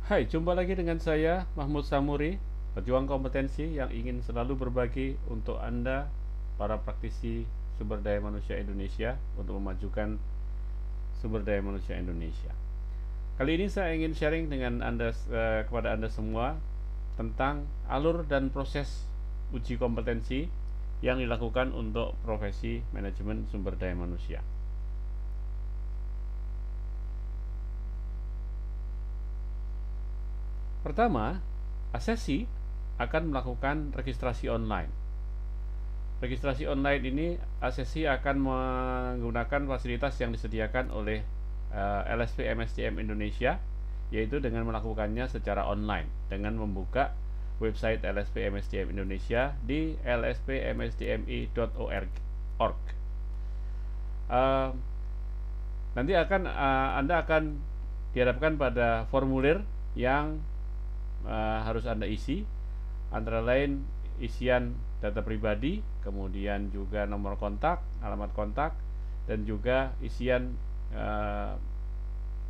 Hai, jumpa lagi dengan saya Mahmud Samuri, pejuang kompetensi yang ingin selalu berbagi untuk Anda, para praktisi sumber daya manusia Indonesia, untuk memajukan sumber daya manusia Indonesia. Kali ini saya ingin sharing dengan Anda, kepada Anda semua tentang alur dan proses uji kompetensi yang dilakukan untuk profesi manajemen sumber daya manusia. Pertama, asesi akan melakukan registrasi online. Registrasi online ini, asesi akan menggunakan fasilitas yang disediakan oleh LSP MSDM Indonesia, yaitu dengan melakukannya secara online dengan membuka website LSP MSDM Indonesia di lspmsdmi.org. Nanti Anda akan dihadapkan pada formulir yang harus Anda isi, antara lain isian data pribadi, kemudian juga nomor kontak, alamat kontak, dan juga isian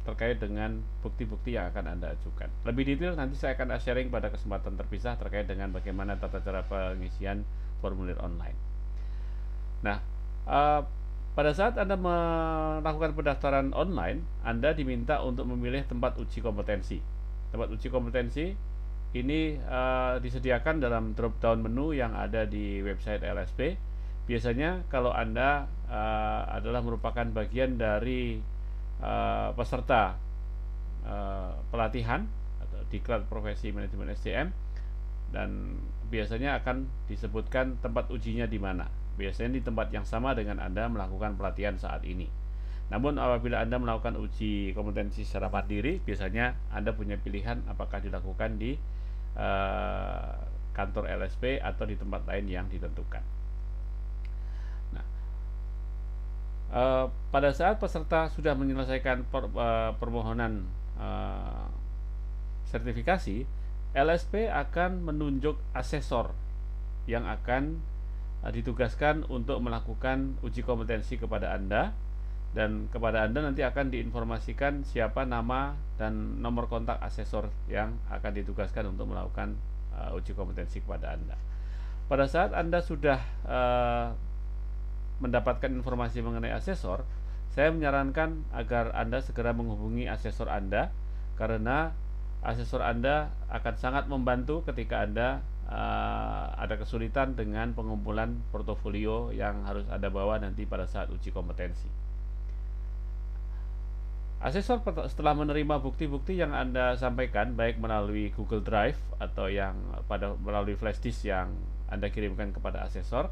terkait dengan bukti-bukti yang akan Anda ajukan. Lebih detail nanti saya akan sharing pada kesempatan terpisah terkait dengan bagaimana tata cara pengisian formulir online. Nah, pada saat Anda melakukan pendaftaran online, Anda diminta untuk memilih tempat uji kompetensi. Tempat uji kompetensi ini disediakan dalam drop down menu yang ada di website LSP. Biasanya kalau Anda adalah merupakan bagian dari peserta pelatihan atau diklat profesi manajemen SDM, dan biasanya akan disebutkan tempat ujinya di mana. Biasanya di tempat yang sama dengan Anda melakukan pelatihan saat ini. Namun apabila Anda melakukan uji kompetensi secara mandiri, biasanya Anda punya pilihan apakah dilakukan di kantor LSP atau di tempat lain yang ditentukan. Nah, pada saat peserta sudah menyelesaikan permohonan sertifikasi, LSP akan menunjuk asesor yang akan ditugaskan untuk melakukan uji kompetensi kepada Anda, dan kepada Anda nanti akan diinformasikan siapa nama dan nomor kontak asesor yang akan ditugaskan untuk melakukan uji kompetensi kepada Anda. Pada saat Anda sudah mendapatkan informasi mengenai asesor, saya menyarankan agar Anda segera menghubungi asesor Anda, karena asesor Anda akan sangat membantu ketika Anda ada kesulitan dengan pengumpulan portofolio yang harus Anda bawa nanti pada saat uji kompetensi. Asesor setelah menerima bukti-bukti yang Anda sampaikan, baik melalui Google Drive atau yang melalui flash disk yang Anda kirimkan kepada asesor,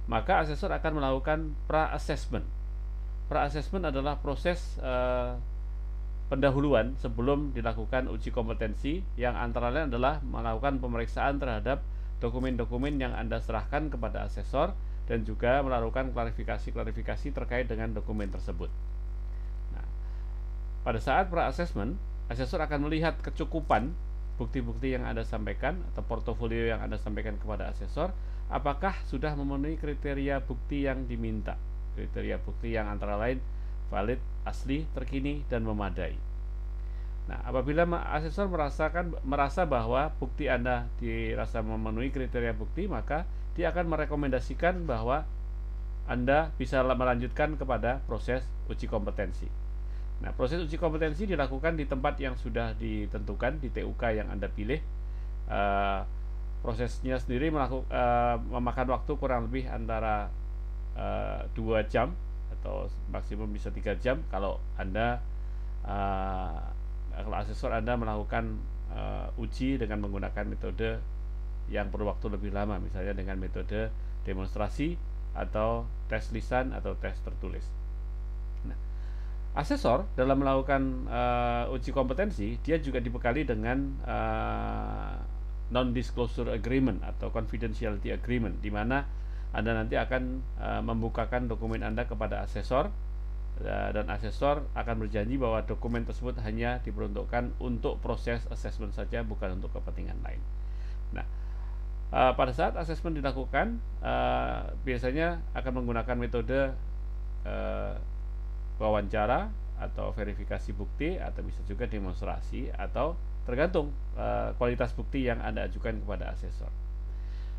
maka asesor akan melakukan pra-assessment. Pra-assessment adalah proses pendahuluan sebelum dilakukan uji kompetensi, yang antara lain adalah melakukan pemeriksaan terhadap dokumen-dokumen yang Anda serahkan kepada asesor, dan juga melakukan klarifikasi terkait dengan dokumen tersebut. Nah, pada saat pra-assessment, asesor akan melihat kecukupan bukti-bukti yang Anda sampaikan atau portofolio yang Anda sampaikan kepada asesor, apakah sudah memenuhi kriteria bukti yang diminta. Kriteria bukti yang antara lain valid, asli, terkini, dan memadai. Nah, apabila asesor merasa bahwa bukti Anda dirasa memenuhi kriteria bukti, maka dia akan merekomendasikan bahwa Anda bisa melanjutkan kepada proses uji kompetensi. Nah, proses uji kompetensi dilakukan di tempat yang sudah ditentukan di TUK yang Anda pilih. Prosesnya sendiri memakan waktu kurang lebih antara 2 jam atau maksimum bisa 3 jam kalau asesor Anda melakukan uji dengan menggunakan metode yang perlu waktu lebih lama, misalnya dengan metode demonstrasi atau tes lisan atau tes tertulis. Nah, asesor dalam melakukan uji kompetensi, dia juga dibekali dengan non-disclosure agreement atau confidentiality agreement, di mana Anda nanti akan membukakan dokumen Anda kepada asesor, dan asesor akan berjanji bahwa dokumen tersebut hanya diperuntukkan untuk proses assessment saja, bukan untuk kepentingan lain. Nah, pada saat assessment dilakukan, biasanya akan menggunakan metode wawancara atau verifikasi bukti, atau bisa juga demonstrasi, atau tergantung kualitas bukti yang Anda ajukan kepada asesor.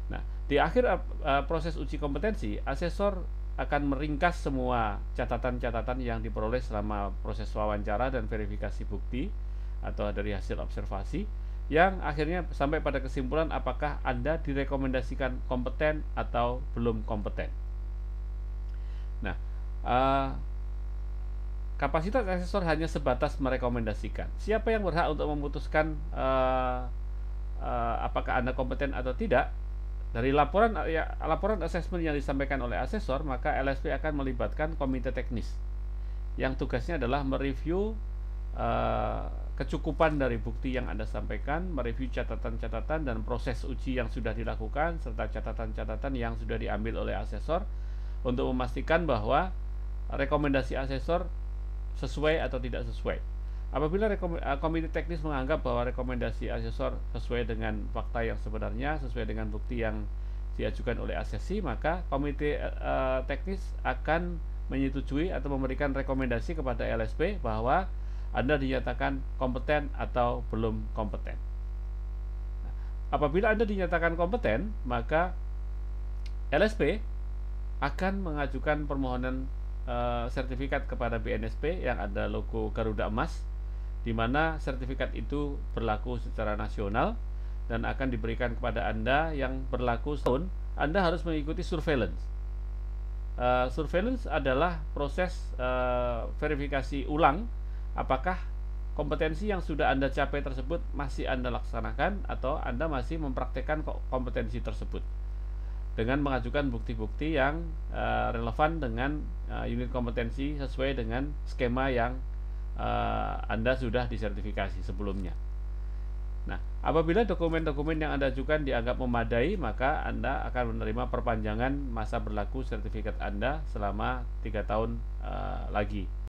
Nah, di akhir proses uji kompetensi, asesor akan meringkas semua catatan-catatan yang diperoleh selama proses wawancara dan verifikasi bukti atau dari hasil observasi, yang akhirnya sampai pada kesimpulan apakah Anda direkomendasikan kompeten atau belum kompeten. Nah, kapasitas asesor hanya sebatas merekomendasikan. Siapa yang berhak untuk memutuskan apakah Anda kompeten atau tidak? Dari laporan asesmen yang disampaikan oleh asesor, maka LSP akan melibatkan komite teknis yang tugasnya adalah mereview kecukupan dari bukti yang Anda sampaikan, mereview catatan-catatan dan proses uji yang sudah dilakukan, serta catatan-catatan yang sudah diambil oleh asesor untuk memastikan bahwa rekomendasi asesor sesuai atau tidak sesuai. Apabila komite teknis menganggap bahwa rekomendasi asesor sesuai dengan fakta yang sebenarnya, sesuai dengan bukti yang diajukan oleh asesi, maka komite teknis akan menyetujui atau memberikan rekomendasi kepada LSP bahwa Anda dinyatakan kompeten atau belum kompeten. Nah, apabila Anda dinyatakan kompeten, maka LSP akan mengajukan permohonan sertifikat kepada BNSP yang ada logo Garuda Emas, di mana sertifikat itu berlaku secara nasional dan akan diberikan kepada Anda yang berlaku setahun. Anda harus mengikuti surveillance. Surveillance adalah proses verifikasi ulang apakah kompetensi yang sudah Anda capai tersebut masih Anda laksanakan atau Anda masih mempraktekkan kompetensi tersebut dengan mengajukan bukti-bukti yang relevan dengan unit kompetensi sesuai dengan skema yang Anda sudah disertifikasi sebelumnya. Nah, apabila dokumen-dokumen yang Anda ajukan dianggap memadai, maka Anda akan menerima perpanjangan masa berlaku sertifikat Anda selama 3 tahun lagi.